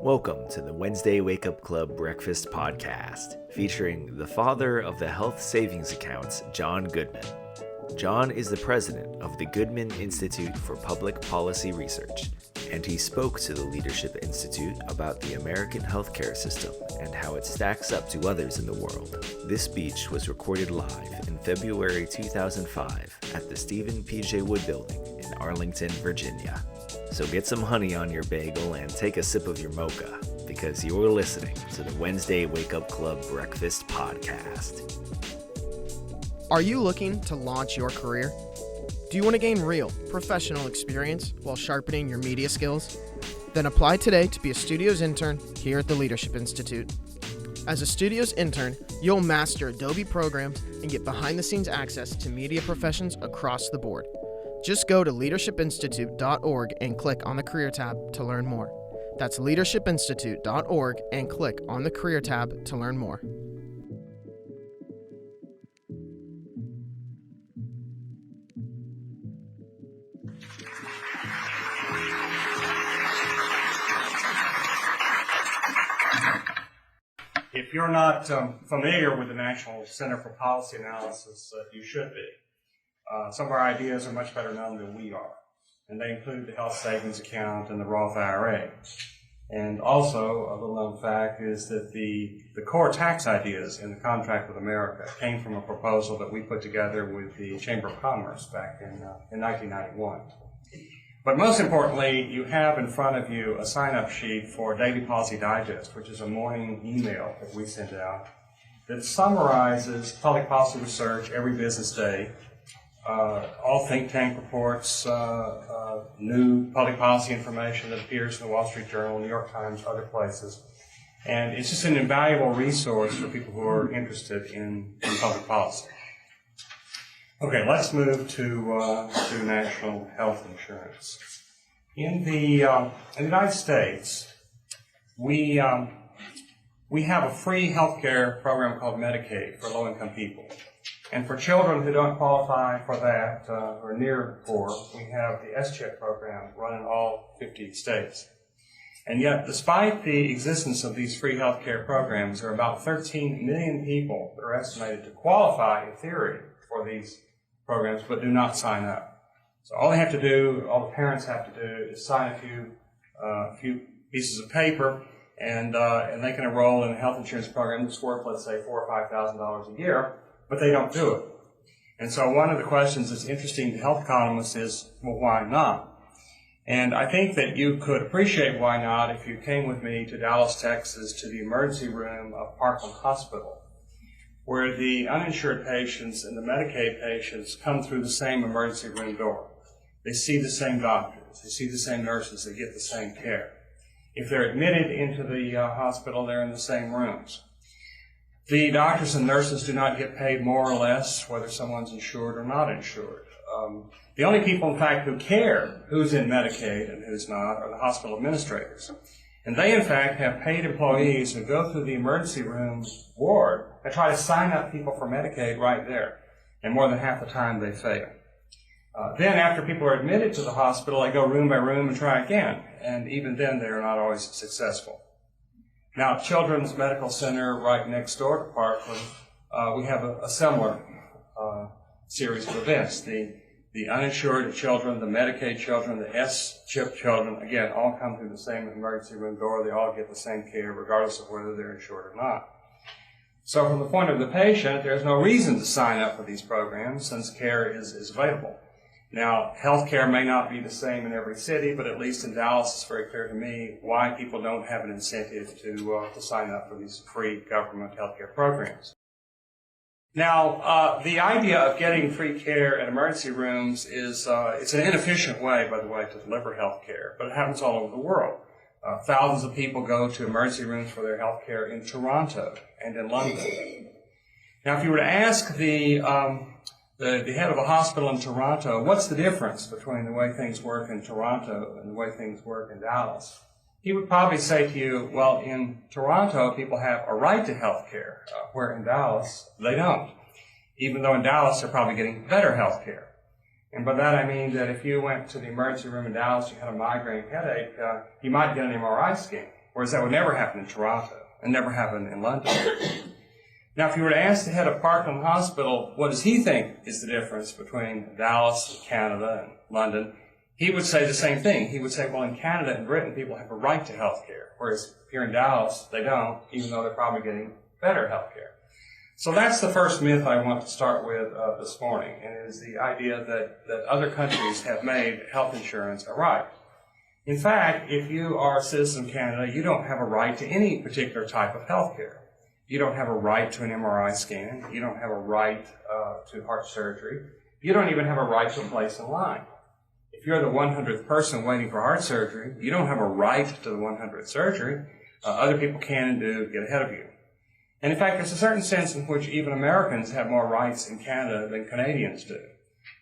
Welcome to the Wednesday Wake Up Club Breakfast Podcast, featuring the father of the health savings accounts, John Goodman. John is the president of the Goodman Institute for Public Policy Research, and he spoke to the Leadership Institute about the American healthcare system and how it stacks up to others in the world. This speech was recorded live in February 2005 at the Stephen P.J. Wood Building in Arlington, Virginia. So get some honey on your bagel and take a sip of your mocha, because you're listening to the Wednesday Wake Up Club Breakfast Podcast. Are you looking to launch your career? Do you want to gain real, professional experience while sharpening your media skills? Then apply today to be a Studios intern here at the Leadership Institute. As a Studios intern, you'll master Adobe programs and get behind-the-scenes access to media professions across the board. Just go to leadershipinstitute.org and click on the Career tab to learn more. That's leadershipinstitute.org and click on the Career tab to learn more. If you're not familiar with the National Center for Policy Analysis, you should be. Some of our ideas are much better known than we are, and they include the health savings account and the Roth IRA. And also, a little known fact is that the core tax ideas in the Contract with America came from a proposal that we put together with the Chamber of Commerce back in 1991. But most importantly, you have in front of you a sign-up sheet for Daily Policy Digest, which is a morning email that we send out that summarizes public policy research every business day, all think tank reports, new public policy information that appears in the Wall Street Journal, New York Times, other places. And it's just an invaluable resource for people who are interested in public policy. Okay, let's move to national health insurance. In the United States, we have a free health care program called Medicaid for low-income people. And for children who don't qualify for that or near poor, we have the S-CHIP program run in all 50 states. And yet, despite the existence of these free health care programs, there are about 13 million people that are estimated to qualify in theory for these programs, but do not sign up. So all they have to do, all the parents have to do, is sign a few pieces of paper, and they can enroll in a health insurance program that's worth, let's say, $4,000 or $5,000 a year, but they don't do it. And so one of the questions that's interesting to health economists is, well, why not? And I think that you could appreciate why not if you came with me to Dallas, Texas, to the emergency room of Parkland Hospital, where the uninsured patients and the Medicaid patients come through the same emergency room door. They see the same doctors, they see the same nurses, they get the same care. If they're admitted into the hospital, they're in the same rooms. The doctors and nurses do not get paid more or less whether someone's insured or not insured. The only people, in fact, who care who's in Medicaid and who's not are the hospital administrators. And they, in fact, have paid employees who go through the emergency room ward and try to sign up people for Medicaid right there. And more than half the time they fail. Then, after people are admitted to the hospital, they go room by room and try again. And even then, they are not always successful. Now, Children's Medical Center right next door to Parkland, we have a similar series of events. The uninsured children, the Medicaid children, the S-CHIP children, again, all come through the same emergency room door. They all get the same care regardless of whether they're insured or not. So from the point of the patient, there's no reason to sign up for these programs since care is available. Now, health care may not be the same in every city, but at least in Dallas, it's very clear to me why people don't have an incentive to sign up for these free government health care programs. Now, the idea of getting free care at emergency rooms is it's an inefficient way, by the way, to deliver health care, but it happens all over the world. Thousands of people go to emergency rooms for their health care in Toronto and in London. Now, if you were to ask the head of a hospital in Toronto, what's the difference between the way things work in Toronto and the way things work in Dallas? He would probably say to you, well, in Toronto, people have a right to health care, where in Dallas, they don't. Even though in Dallas, they're probably getting better health care. And by that I mean that if you went to the emergency room in Dallas, you had a migraine headache, you might get an MRI scan. whereas that would never happen in Toronto and never happen in London. Now, if you were to ask the head of Parkland Hospital, what does he think is the difference between Dallas, Canada, and London, he would say the same thing. He would say, well, in Canada and Britain, people have a right to health care, whereas here in Dallas, they don't, even though they're probably getting better health care. So that's the first myth I want to start with this morning, and it is the idea that other countries have made health insurance a right. In fact, if you are a citizen of Canada, you don't have a right to any particular type of health care. You don't have a right to an MRI scan. You don't have a right to heart surgery. You don't even have a right to a place in line. If you're the 100th person waiting for heart surgery, you don't have a right to the 100th surgery. Other people can and do get ahead of you. And in fact, there's a certain sense in which even Americans have more rights in Canada than Canadians do.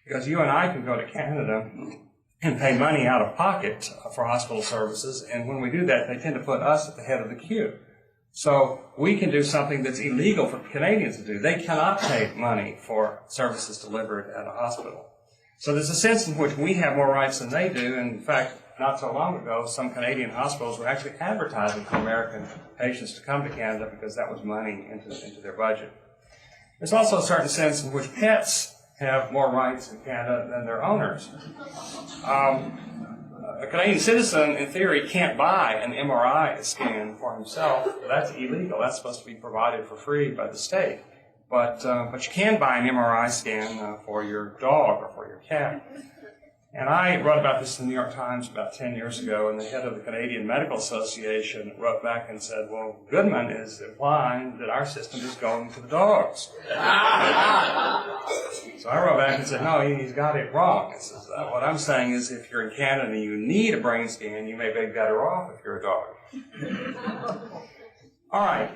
Because you and I can go to Canada and pay money out of pocket for hospital services, and when we do that, they tend to put us at the head of the queue. So we can do something that's illegal for Canadians to do. They cannot pay money for services delivered at a hospital. So there's a sense in which we have more rights than they do. And in fact, not so long ago, some Canadian hospitals were actually advertising for American patients to come to Canada because that was money into their budget. There's also a certain sense in which pets have more rights in Canada than their owners. A Canadian citizen, in theory, can't buy an MRI scan for himself. That's illegal. That's supposed to be provided for free by the state. But you can buy an MRI scan for your dog or for your cat. And I wrote about this in the New York Times about 10 years ago, and the head of the Canadian Medical Association wrote back and said, well, Goodman is implying that our system is going to the dogs. So I wrote back and said, no, he's got it wrong. He says, what I'm saying is if you're in Canada and you need a brain scan, you may be better off if you're a dog. All right,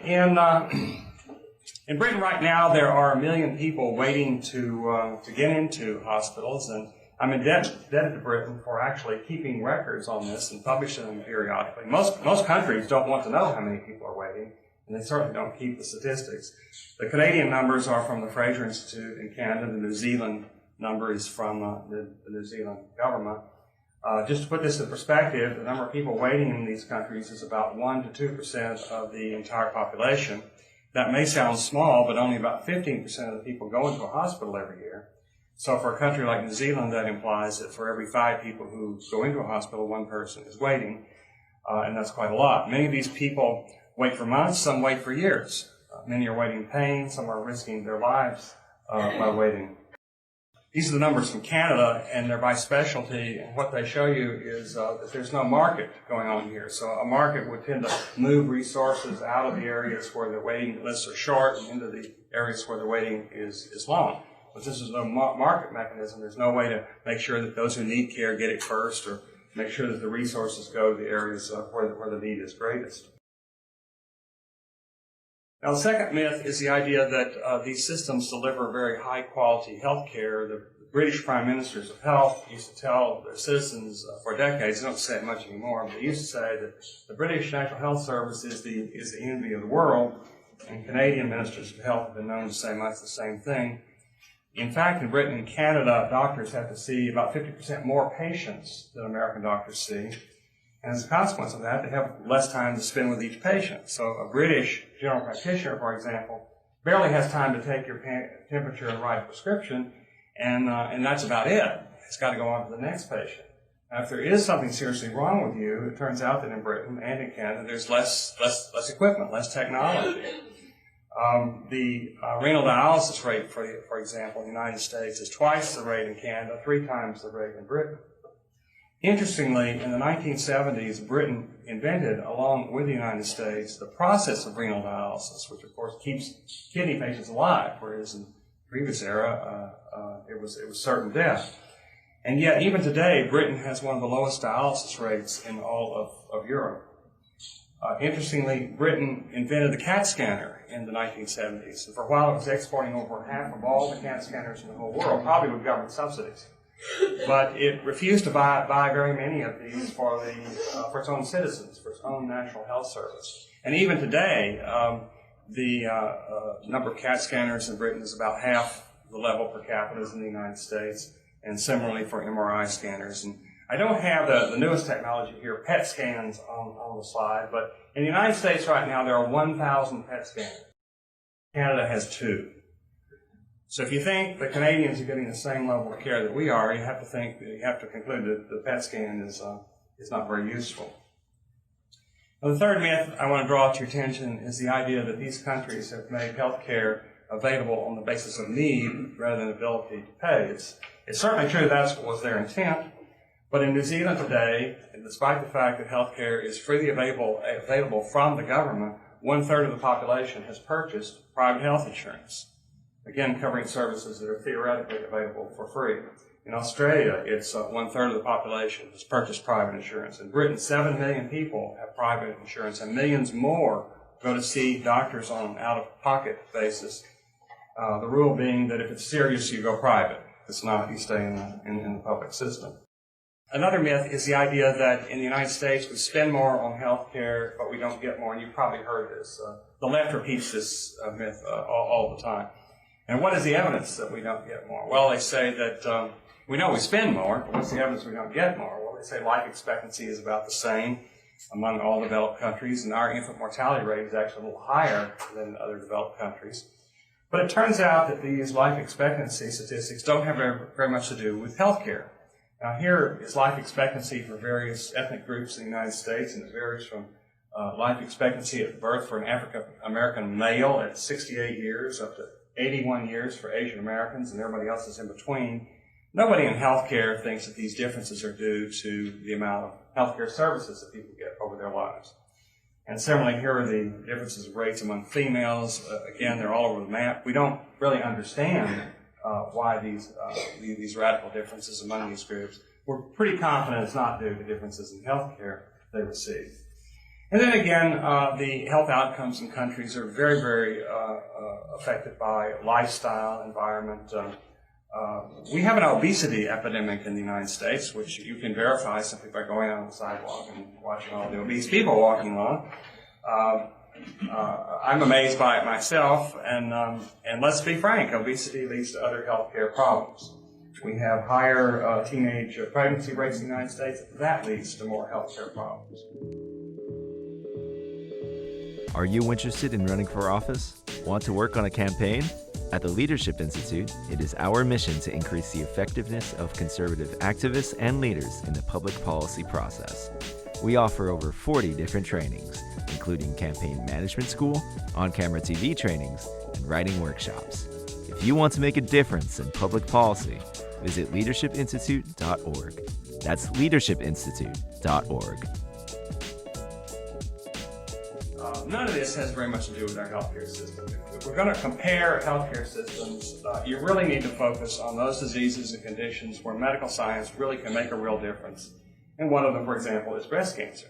in Britain right now, there are 1 million people waiting to get into hospitals, and I'm indebted to Britain for actually keeping records on this and publishing them periodically. Most countries don't want to know how many people are waiting, and they certainly don't keep the statistics. The Canadian numbers are from the Fraser Institute in Canada. The New Zealand number is from the New Zealand government. Just to put this in perspective, the number of people waiting in these countries is about 1% to 2% of the entire population. That may sound small, but only about 15% of the people go into a hospital every year. So for a country like New Zealand, that implies that for every 5 people who go into a hospital, 1 person is waiting, and that's quite a lot. Many of these people wait for months, some wait for years. Many are waiting in pain, some are risking their lives by waiting. These are the numbers from Canada, and they're by specialty, and what they show you is that there's no market going on here. So a market would tend to move resources out of the areas where the waiting lists are short and into the areas where the waiting is long. But this is no market mechanism. There's no way to make sure that those who need care get it first, or make sure that the resources go to the areas where the need is greatest. Now, the second myth is the idea that these systems deliver very high-quality health care. The British prime ministers of health used to tell their citizens for decades, they don't say it much anymore, but they used to say that the British National Health Service is the envy of the world, and Canadian ministers of health have been known to say much the same thing. In fact, in Britain and Canada, doctors have to see about 50% more patients than American doctors see. And as a consequence of that, they have less time to spend with each patient. So a British general practitioner, for example, barely has time to take your temperature and write a prescription, and that's about it. It's got to go on to the next patient. Now, if there is something seriously wrong with you, it turns out that in Britain and in Canada, there's less equipment, less technology. The renal dialysis rate, for example, in the United States is twice the rate in Canada, 3 times the rate in Britain. Interestingly, in the 1970s, Britain invented, along with the United States, the process of renal dialysis, which of course keeps kidney patients alive, whereas in the previous era, it was certain death. And yet, even today, Britain has one of the lowest dialysis rates in all of Europe. Interestingly, Britain invented the CAT scanner in the 1970s. And for a while, it was exporting over half of all the CAT scanners in the whole world, probably with government subsidies. But it refused to buy very many of these for its own citizens, for its own National Health Service. And even today, the number of CAT scanners in Britain is about half the level per capita as in the United States, and similarly for MRI scanners. And I don't have the newest technology here, PET scans on the slide, but in the United States right now there are 1,000 PET scanners. Canada has 2. So if you think the Canadians are getting the same level of care that we are, you have to conclude that the PET scan is not very useful. Now, the third myth I want to draw to your attention is the idea that these countries have made health care available on the basis of need rather than ability to pay. It's certainly true that was their intent, but in New Zealand today, despite the fact that health care is freely available from the government, 1/3 of the population has purchased private health insurance, again covering services that are theoretically available for free. In Australia, it's 1/3 of the population has purchased private insurance. In Britain, 7 million people have private insurance, and millions more go to see doctors on an out-of-pocket basis. The rule being that if it's serious, you go private. If it's not, you stay in the public system. Another myth is the idea that in the United States we spend more on health care, but we don't get more, and you've probably heard this. The left repeats this myth all the time. And what is the evidence that we don't get more? Well, they say that we know we spend more, but what's the evidence we don't get more? Well, they say life expectancy is about the same among all developed countries, and our infant mortality rate is actually a little higher than other developed countries. But it turns out that these life expectancy statistics don't have very much to do with health care. Now, here is life expectancy for various ethnic groups in the United States, and it varies from life expectancy at birth for an African-American male at 68 years up to 81 years for Asian Americans, and everybody else is in between. Nobody in healthcare thinks that these differences are due to the amount of healthcare services that people get over their lives. And similarly, here are the differences of rates among females. Again, they're all over the map. We don't really understand why these radical differences among these groups. We're pretty confident it's not due to differences in healthcare they receive. And then again, the health outcomes in countries are very, very affected by lifestyle, environment. We have an obesity epidemic in the United States, which you can verify simply by going out on the sidewalk and watching all the obese people walking along. I'm amazed by it myself, and let's be frank, obesity leads to other healthcare problems. We have higher teenage pregnancy rates in the United States. That leads to more healthcare problems. Are you interested in running for office? Want to work on a campaign? At the Leadership Institute, it is our mission to increase the effectiveness of conservative activists and leaders in the public policy process. We offer over 40 different trainings, including campaign management school, on-camera TV trainings, and writing workshops. If you want to make a difference in public policy, visit leadershipinstitute.org. That's leadershipinstitute.org. None of this has very much to do with our healthcare system. If we're going to compare healthcare systems, you really need to focus on those diseases and conditions where medical science really can make a real difference. And one of them, for example, is breast cancer.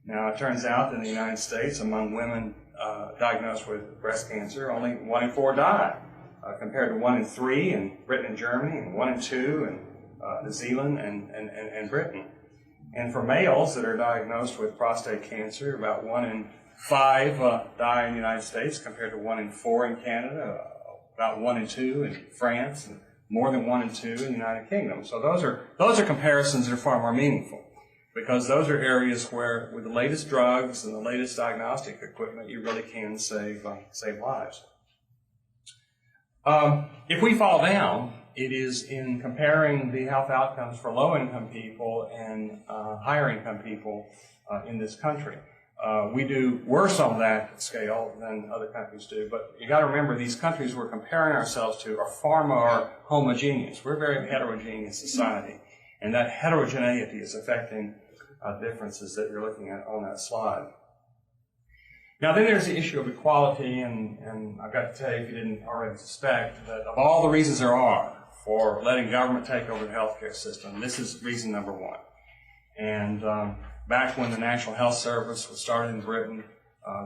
Now, it turns out that in the United States, among women diagnosed with breast cancer, only 1 in 4 die, compared to 1 in 3 in Britain and Germany, and 1 in 2 in New Zealand and Britain. And for males that are diagnosed with prostate cancer, about 1 in 5 die in the United States, compared to 1 in 4 in Canada, about 1 in 2 in France, and more than 1 in 2 in the United Kingdom. So those are comparisons that are far more meaningful, because those are areas where, with the latest drugs and the latest diagnostic equipment, you really can save lives. If we fall down, it is in comparing the health outcomes for low-income people and higher-income people in this country. We do worse on that scale than other countries do, but you got to remember, these countries we're comparing ourselves to are far more homogeneous. We're a very heterogeneous society, and that heterogeneity is affecting differences that you're looking at on that slide. Now, then there's the issue of equality, and I've got to tell you, if you didn't already suspect, that of all the reasons there are for letting government take over the healthcare system, this is reason number 1. And back when the National Health Service was started in Britain,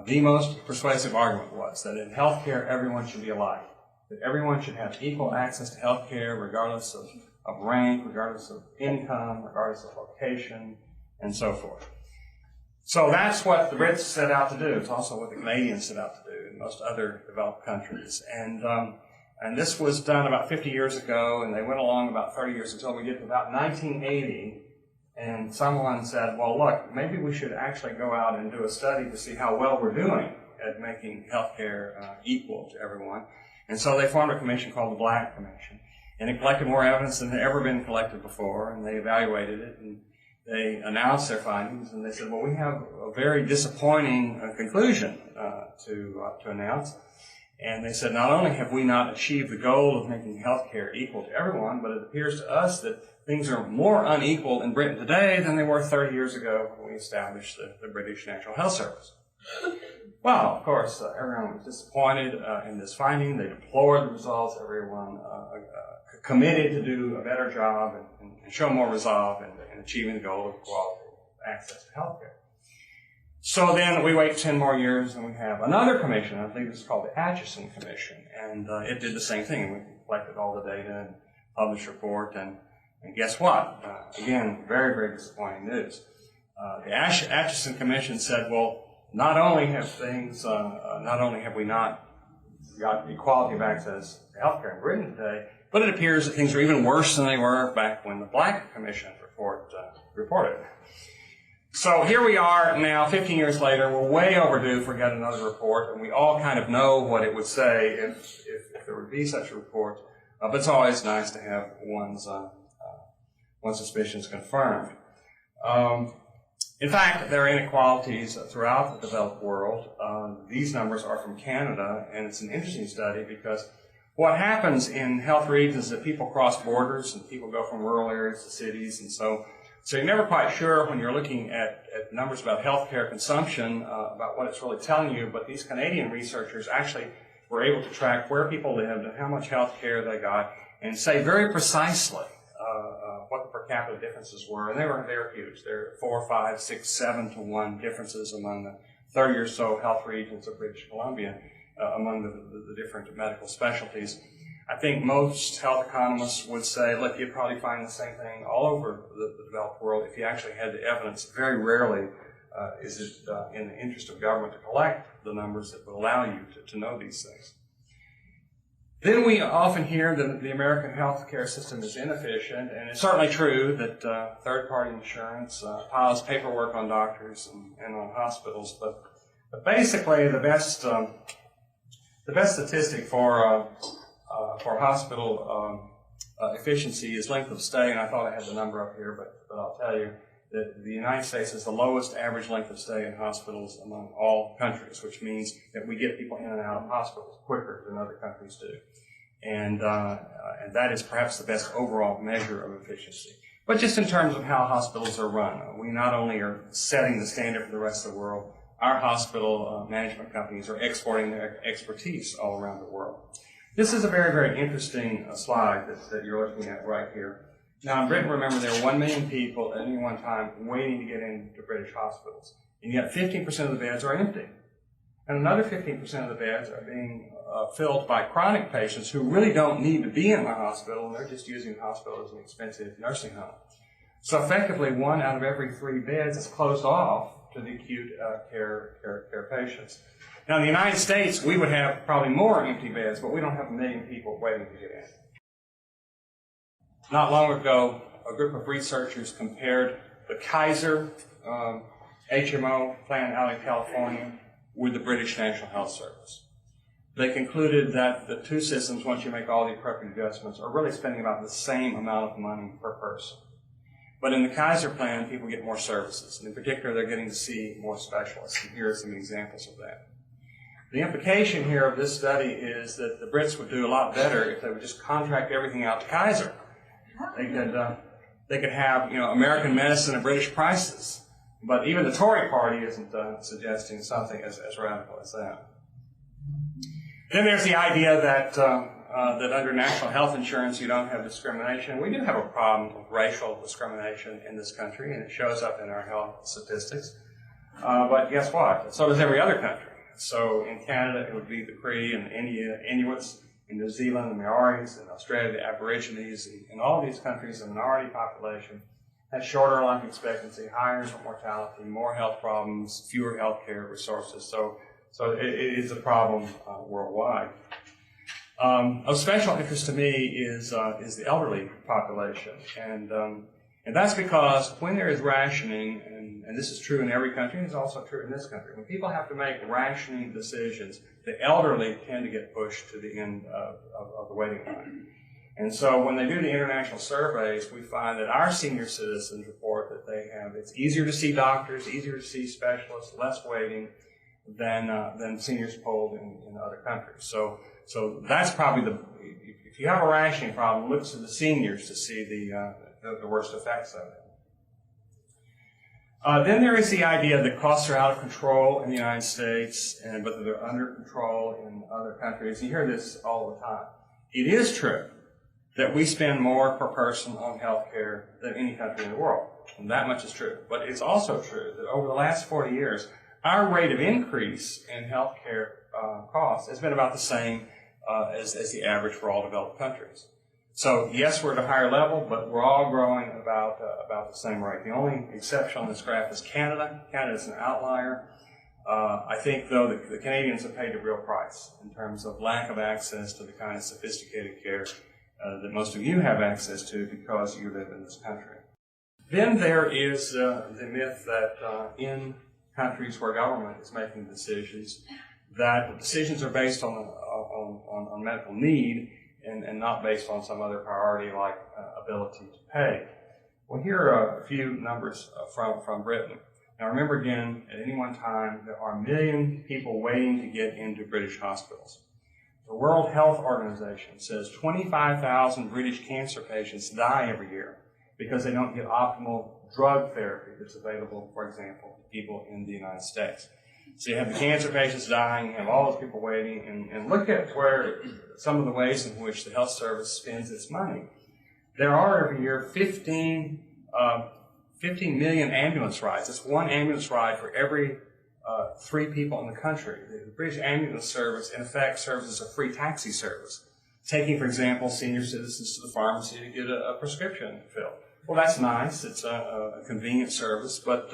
the most persuasive argument was that in healthcare, everyone should be alike, that everyone should have equal access to healthcare regardless of rank, regardless of income, regardless of location, and so forth. So that's what the Brits set out to do. It's also what the Canadians set out to do in most other developed countries. And this was done about 50 years ago, and they went along about 30 years until we get to about 1980. And someone said, well, look, maybe we should actually go out and do a study to see how well we're doing at making healthcare equal to everyone. And so they formed a commission called the Black Commission. And it collected more evidence than had ever been collected before, and they evaluated it, and they announced their findings, and they said, well, we have a very disappointing conclusion to announce. And they said, not only have we not achieved the goal of making healthcare equal to everyone, but it appears to us that things are more unequal in Britain today than they were 30 years ago when we established the British National Health Service. Well, of course, everyone was disappointed in this finding. They deplored the results. Everyone committed to do a better job and show more resolve in achieving the goal of equality access to healthcare. So then we wait 10 more years and we have another commission. I believe it's called the Atchison Commission, and it did the same thing. We collected all the data and published a report, and guess what? Again, very, very disappointing news. The Atchison Commission said, well, not only have we not got equality of access to healthcare in Britain today, but it appears that things are even worse than they were back when the Black Commission report reported. So here we are now, 15 years later. We're way overdue for yet another report, and we all kind of know what it would say if there would be such a report. But it's always nice to have one's suspicions confirmed. In fact, there are inequalities throughout the developed world. These numbers are from Canada, and it's an interesting study because what happens in health regions is that people cross borders and people go from rural areas to cities, and so you're never quite sure when you're looking at numbers about healthcare consumption about what it's really telling you. But these Canadian researchers actually were able to track where people lived and how much healthcare they got, and say very precisely what the per capita differences were, and they were huge. There are 4, 5, 6, 7 to 1 differences among the 30 or so health regions of British Columbia among the different medical specialties. I think most health economists would say, look, you'd probably find the same thing all over the developed world if you actually had the evidence. Very rarely is it in the interest of government to collect the numbers that would allow you to know these things. Then we often hear that the American healthcare system is inefficient, and it's certainly true that third-party insurance piles paperwork on doctors and on hospitals. But basically, the best statistic for hospital efficiency is length of stay, and I thought I had the number up here, but I'll tell you that the United States has the lowest average length of stay in hospitals among all countries, which means that we get people in and out of hospitals quicker than other countries do. And that is perhaps the best overall measure of efficiency. But just in terms of how hospitals are run, we not only are setting the standard for the rest of the world, our hospital management companies are exporting their expertise all around the world. This is a very, very interesting slide that you're looking at right here. Now, in Britain, remember, there are 1 million people at any one time waiting to get into British hospitals, and yet 15% of the beds are empty. And another 15% of the beds are being filled by chronic patients who really don't need to be in the hospital, and they're just using the hospital as an expensive nursing home. So effectively, 1 out of every 3 beds is closed off to the acute care patients. Now, in the United States, we would have probably more empty beds, but we don't have 1 million people waiting to get in. Not long ago, a group of researchers compared the Kaiser HMO plan out in California with the British National Health Service. They concluded that the two systems, once you make all the appropriate adjustments, are really spending about the same amount of money per person. But in the Kaiser plan, people get more services, and in particular, they're getting to see more specialists. And here are some examples of that. The implication here of this study is that the Brits would do a lot better if they would just contract everything out to Kaiser. They could have, American medicine at British prices. But even the Tory party isn't suggesting something as radical as that. Then there's the idea that under national health insurance you don't have discrimination. We do have a problem with racial discrimination in this country, and it shows up in our health statistics. But guess what? So does every other country. So in Canada, it would be the Cree and India, Inuits. In New Zealand, the Maoris. In Australia, the Aborigines. In all these countries, the minority population has shorter life expectancy, higher infant mortality, more health problems, fewer health care resources. So it is a problem worldwide. Of special interest to me is the elderly population. And And that's because when there is rationing, and this is true in every country, and it's also true in this country, when people have to make rationing decisions, the elderly tend to get pushed to the end of the waiting line. And so when they do the international surveys, we find that our senior citizens report that it's easier to see doctors, easier to see specialists, less waiting than seniors polled in other countries. So that's probably if you have a rationing problem, look to the seniors to see the worst effects of it. Then there is the idea that costs are out of control in the United States, but that they're under control in other countries. You hear this all the time. It is true that we spend more per person on health care than any country in the world. And that much is true. But it's also true that over the last 40 years, our rate of increase in health care costs has been about the same as the average for all developed countries. So yes, we're at a higher level, but we're all growing about the same rate. The only exception on this graph is Canada. Canada is an outlier. I think, though, the Canadians have paid the real price in terms of lack of access to the kind of sophisticated care that most of you have access to because you live in this country. Then there is the myth that in countries where government is making decisions, that the decisions are based on medical need and not based on some other priority like ability to pay. Well, here are a few numbers from Britain. Now remember again, at any one time, there are 1 million people waiting to get into British hospitals. The World Health Organization says 25,000 British cancer patients die every year because they don't get optimal drug therapy that's available, for example, to people in the United States. So you have the cancer patients dying, you have all those people waiting, and look at where some of the ways in which the health service spends its money. There are every year 15 million ambulance rides. That's one ambulance ride for every 3 people in the country. The British ambulance service, in effect, serves as a free taxi service, taking, for example, senior citizens to the pharmacy to get a prescription filled. Well, that's nice. It's a convenient service, but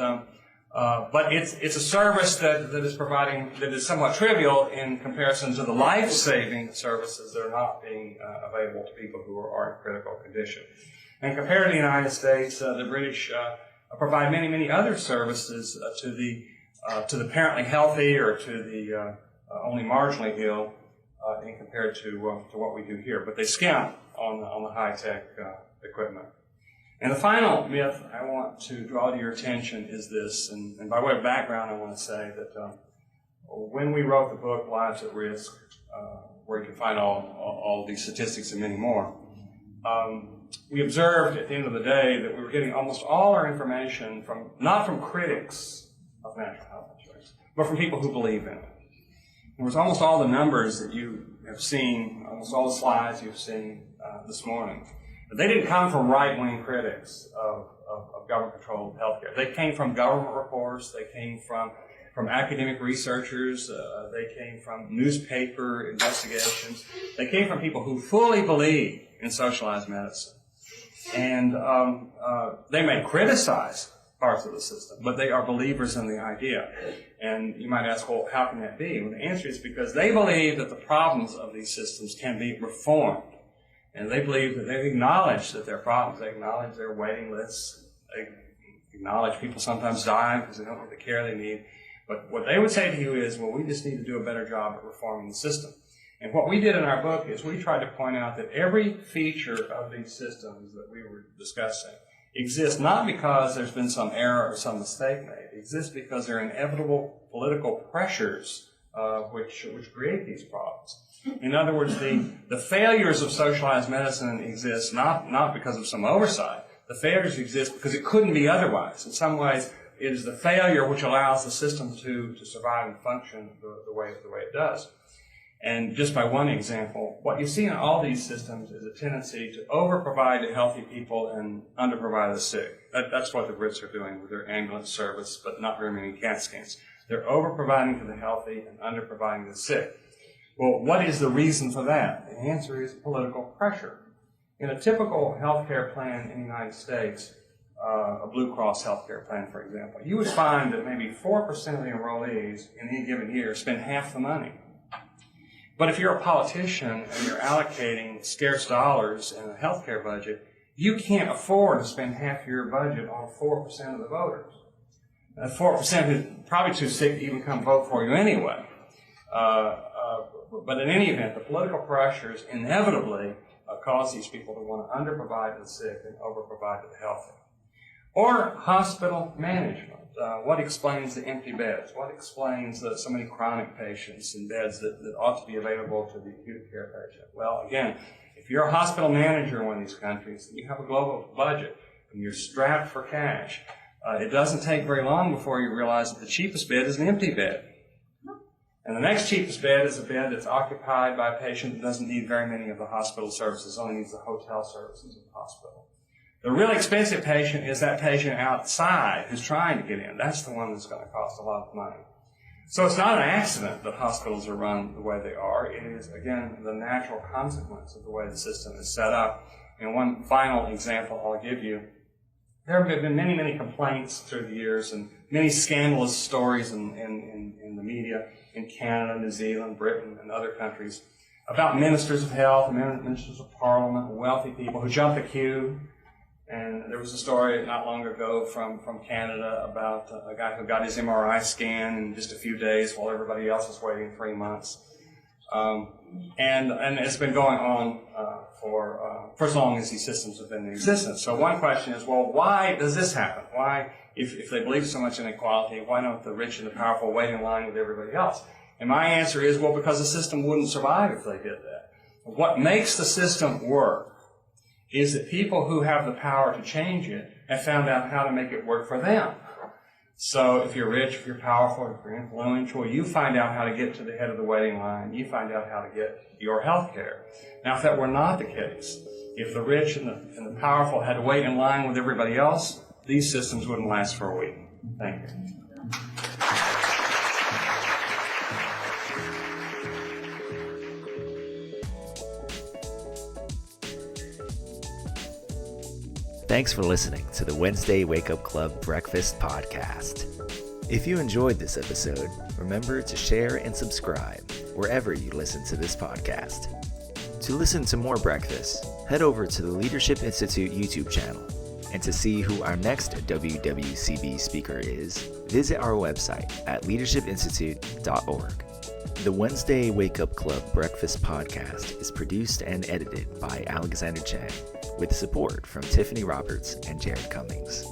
it's a service that is somewhat trivial in comparison to the life-saving services that are not being available to people who are in critical condition. And compared to the United States, the British provide many other services to the apparently healthy or to the only marginally ill, and compared to what we do here. But they skimp on the high-tech equipment. And the final myth I want to draw to your attention is this, and by way of background, I want to say that when we wrote the book, Lives at Risk, where you can find all these statistics and many more, we observed at the end of the day that we were getting almost all our information not from critics of national health insurance, but from people who believe in it. There was almost all the numbers that you have seen, almost all the slides you've seen this morning. But they didn't come from right-wing critics of government-controlled healthcare. They came from government reports. They came from academic researchers. They came from newspaper investigations. They came from people who fully believe in socialized medicine. And they may criticize parts of the system, but they are believers in the idea. And you might ask, well, how can that be? Well, the answer is because they believe that the problems of these systems can be reformed. And they believe that they acknowledge that there are problems. They acknowledge their waiting lists. They acknowledge people sometimes die because they don't get the care they need. But what they would say to you is, well, we just need to do a better job at reforming the system. And what we did in our book is we tried to point out that every feature of these systems that we were discussing exists not because there's been some error or some mistake made. It exists because there are inevitable political pressures which create these problems. In other words, the failures of socialized medicine exist not because of some oversight. The failures exist because it couldn't be otherwise. In some ways, it is the failure which allows the system to survive and function the way it does. And just by one example, what you see in all these systems is a tendency to over-provide to healthy people and under-provide the sick. That's what the Brits are doing with their ambulance service, but not very many CAT scans. They're over-providing to the healthy and under-providing to the sick. Well, what is the reason for that? The answer is political pressure. In a typical healthcare plan in the United States, a Blue Cross healthcare plan, for example, you would find that maybe 4% of the enrollees in any given year spend half the money. But if you're a politician and you're allocating scarce dollars in a healthcare budget, You can't afford to spend half your budget on 4% of the voters. 4% is probably too sick to even come vote for you anyway. But in any event, the political pressures inevitably cause these people to want to underprovide to the sick and overprovide to the healthy. Or hospital management. What explains the empty beds? What explains so many chronic patients in beds that ought to be available to the acute care patient? Well, again, if you're a hospital manager in one of these countries, and you have a global budget, and you're strapped for cash, it doesn't take very long before you realize that the cheapest bed is an empty bed. And the next cheapest bed is a bed that's occupied by a patient that doesn't need very many of the hospital services, only needs the hotel services of the hospital. The really expensive patient is that patient outside who's trying to get in. That's the one that's going to cost a lot of money. So it's not an accident that hospitals are run the way they are. It is, again, the natural consequence of the way the system is set up. And one final example I'll give you. There have been many, many complaints through the years and many scandalous stories in the media in Canada, New Zealand, Britain, and other countries about ministers of health, ministers of parliament, wealthy people who jump the queue. And there was a story not long ago from Canada about a guy who got his MRI scan in just a few days while everybody else was waiting 3 months. And it's been going on for as long as these systems have been in existence. So one question is, well, why does this happen? Why, if they believe so much in equality, why don't the rich and the powerful wait in line with everybody else? And my answer is, well, because the system wouldn't survive if they did that. What makes the system work is that people who have the power to change it have found out how to make it work for them. So if you're rich, if you're powerful, if you're influential, you find out how to get to the head of the waiting line. You find out how to get your health care. Now, if that were not the case, if the rich and the powerful had to wait in line with everybody else, these systems wouldn't last for a week. Thank you. Thanks for listening to the Wednesday Wake Up Club Breakfast Podcast. If you enjoyed this episode, remember to share and subscribe wherever you listen to this podcast. To listen to more breakfasts, head over to the Leadership Institute YouTube channel. And to see who our next WWCB speaker is, visit our website at leadershipinstitute.org. The Wednesday Wake Up Club Breakfast Podcast is produced and edited by Alexander Chang, with support from Tiffany Roberts and Jared Cummings.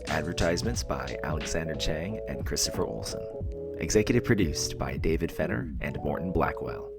Advertisements by Alexander Chang and Christopher Olson. Executive produced by David Fenner and Morton Blackwell.